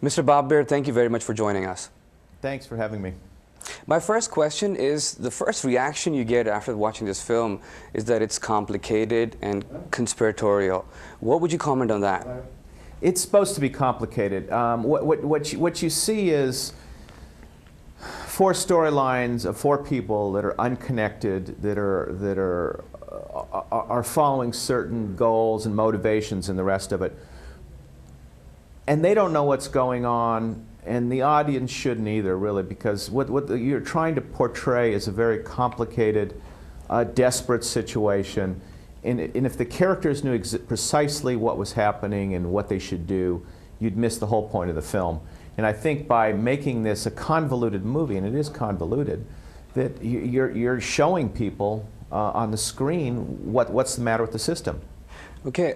Mr. Bob Baer, thank you very much for joining us. Thanks for having me. My first question is, the first reaction you get after watching this film is that it's complicated and conspiratorial. What would you comment on that? It's supposed to be complicated. What you see is four storylines of four people that are unconnected, that are following certain goals and motivations and the rest of it. And they don't know what's going on, and the audience shouldn't either, really, because what you're trying to portray is a very complicated, desperate situation. And if the characters knew precisely what was happening and what they should do, you'd miss the whole point of the film. And I think by making this a convoluted movie, and it is convoluted, that you're showing people on the screen what's the matter with the system. Okay,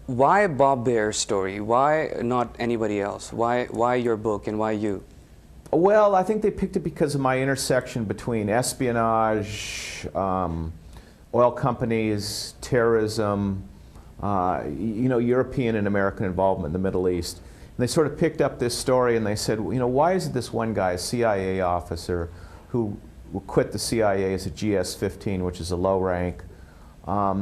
why Bob Baer's story? Why not anybody else? Why your book and why you? Well, I think they picked it because of my intersection between espionage, oil companies, terrorism, European and American involvement in the Middle East. And they sort of picked up this story and they said, why is it this one guy, a CIA officer, who quit the CIA as a GS-15, which is a low rank,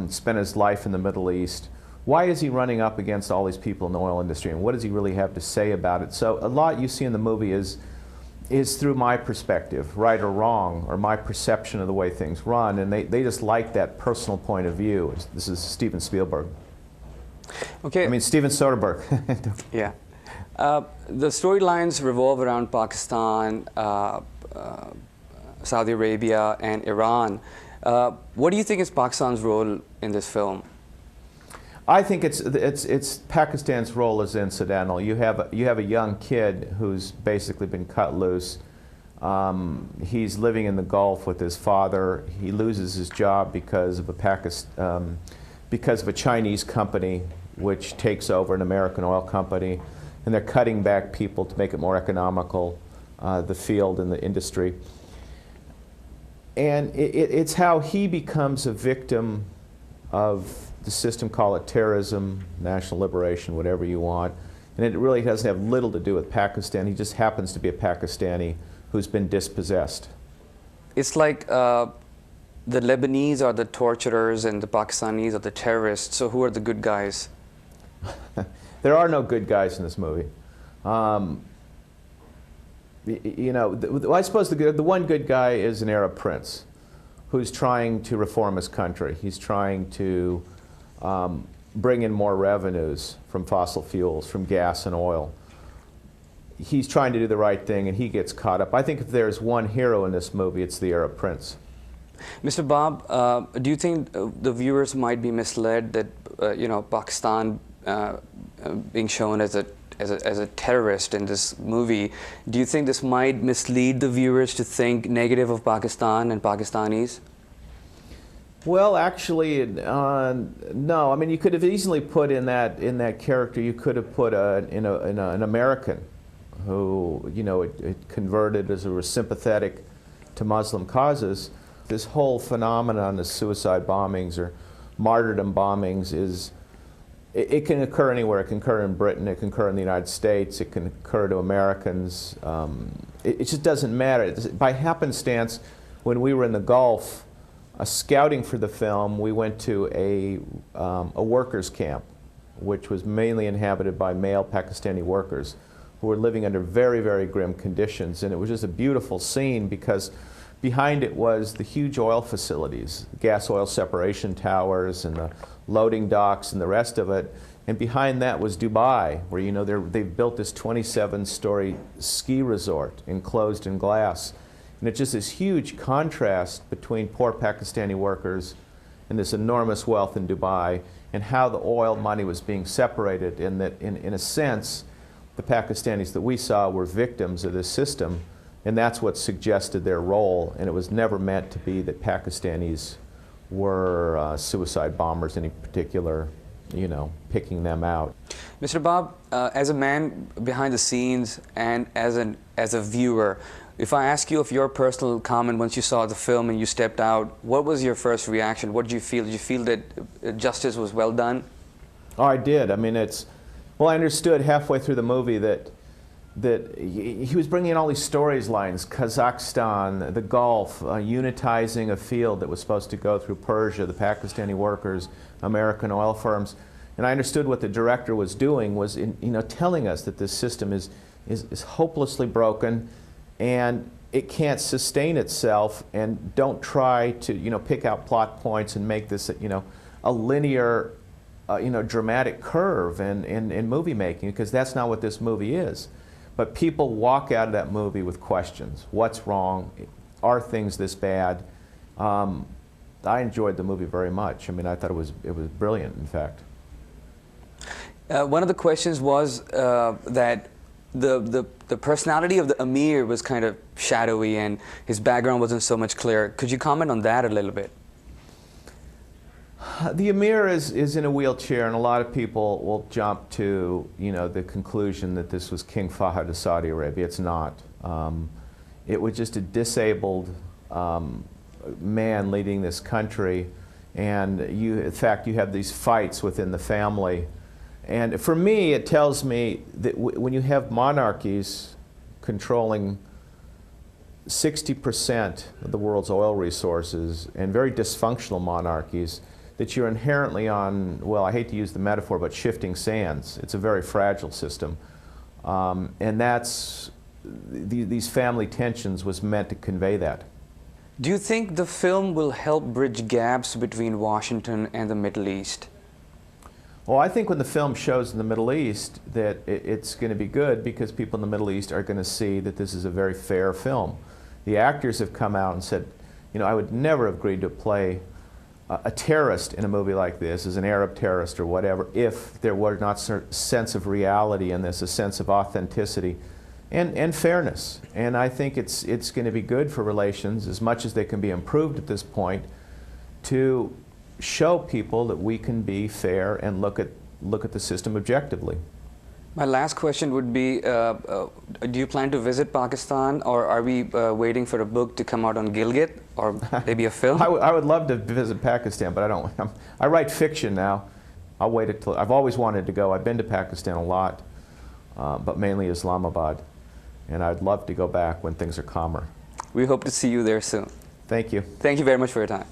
spent his life in the Middle East. Why is he running up against all these people in the oil industry, and what does he really have to say about it? So a lot you see in the movie is through my perspective, right or wrong, or my perception of the way things run, and they just like that personal point of view. This is Steven Spielberg. Okay. I mean, Steven Soderbergh. Yeah. The storylines revolve around Pakistan, Saudi Arabia, and Iran. What do you think is Pakistan's role in this film? I think it's Pakistan's role is incidental. You have a young kid who's basically been cut loose. He's living in the Gulf with his father. He loses his job because of a Chinese company which takes over an American oil company, and they're cutting back people to make it more economical, the field and the industry. And it's how he becomes a victim of the system, call it terrorism, national liberation, whatever you want. And it really doesn't have little to do with Pakistan. He just happens to be a Pakistani who's been dispossessed. It's like the Lebanese are the torturers and the Pakistanis are the terrorists. So who are the good guys? There are no good guys in this movie. I suppose the one good guy is an Arab prince who's trying to reform his country. He's trying to bring in more revenues from fossil fuels, from gas and oil. He's trying to do the right thing, and he gets caught up. I think if there's one hero in this movie, it's the Arab prince. Mr. Bob, do you think the viewers might be misled that Pakistan being shown as a terrorist in this movie? Do you think this might mislead the viewers to think negative of Pakistan and Pakistanis? Well, actually, no. I mean, you could have easily put in that character. You could have put an American who it converted as was sympathetic to Muslim causes. This whole phenomenon of suicide bombings or martyrdom bombings it can occur anywhere. It can occur in Britain, it can occur in the United States, it can occur to Americans. It just doesn't matter. By happenstance, when we were in the Gulf, scouting for the film, we went to a workers' camp, which was mainly inhabited by male Pakistani workers who were living under very, very grim conditions. And it was just a beautiful scene because behind it was the huge oil facilities, gas oil separation towers and the loading docks and the rest of it. And behind that was Dubai, where they've built this 27-story ski resort enclosed in glass. And it's just this huge contrast between poor Pakistani workers and this enormous wealth in Dubai, and how the oil money was being separated, and that in a sense the Pakistanis that we saw were victims of this system, and that's what suggested their role. And it was never meant to be that Pakistanis were suicide bombers, any particular, picking them out. Mr. Bob, as a man behind the scenes and as a viewer, if I ask you of your personal comment once you saw the film and you stepped out, what was your first reaction? What did you feel? Did you feel that justice was well done? Oh, I did. I mean, well, I understood halfway through the movie that that he was bringing in all these storylines, Kazakhstan, the Gulf, unitizing a field that was supposed to go through Persia, the Pakistani workers, American oil firms. And I understood what the director was doing was telling us that this system is hopelessly broken and it can't sustain itself, and don't try to pick out plot points and make this a linear dramatic curve in movie making, because that's not what this movie is. But people walk out of that movie with questions. What's wrong? Are things this bad? I enjoyed the movie very much. I mean, I thought it was brilliant, in fact. One of the questions was that the personality of the Amir was kind of shadowy and his background wasn't so much clear. Could you comment on that a little bit? The Emir is in a wheelchair, and a lot of people will jump to the conclusion that this was King Fahd of Saudi Arabia. It's not. It was just a disabled man leading this country, and in fact, you have these fights within the family. And for me, it tells me that when you have monarchies controlling 60% of the world's oil resources, and very dysfunctional monarchies, that you're inherently on, well, I hate to use the metaphor, but shifting sands. It's a very fragile system. And these family tensions was meant to convey that. Do you think the film will help bridge gaps between Washington and the Middle East? Well, I think when the film shows in the Middle East that it's going to be good, because people in the Middle East are going to see that this is a very fair film. The actors have come out and said, I would never have agreed to play a terrorist in a movie like this, as an Arab terrorist or whatever, if there were not a sense of reality in this, a sense of authenticity and fairness. And I think it's going to be good for relations, as much as they can be improved at this point, to show people that we can be fair and look at the system objectively. My last question would be, do you plan to visit Pakistan, or are we waiting for a book to come out on Gilgit, or maybe a film? I would love to visit Pakistan, but I don't. I write fiction now. I'll wait until. I've always wanted to go. I've been to Pakistan a lot, but mainly Islamabad, and I'd love to go back when things are calmer. We hope to see you there soon. Thank you. Thank you very much for your time.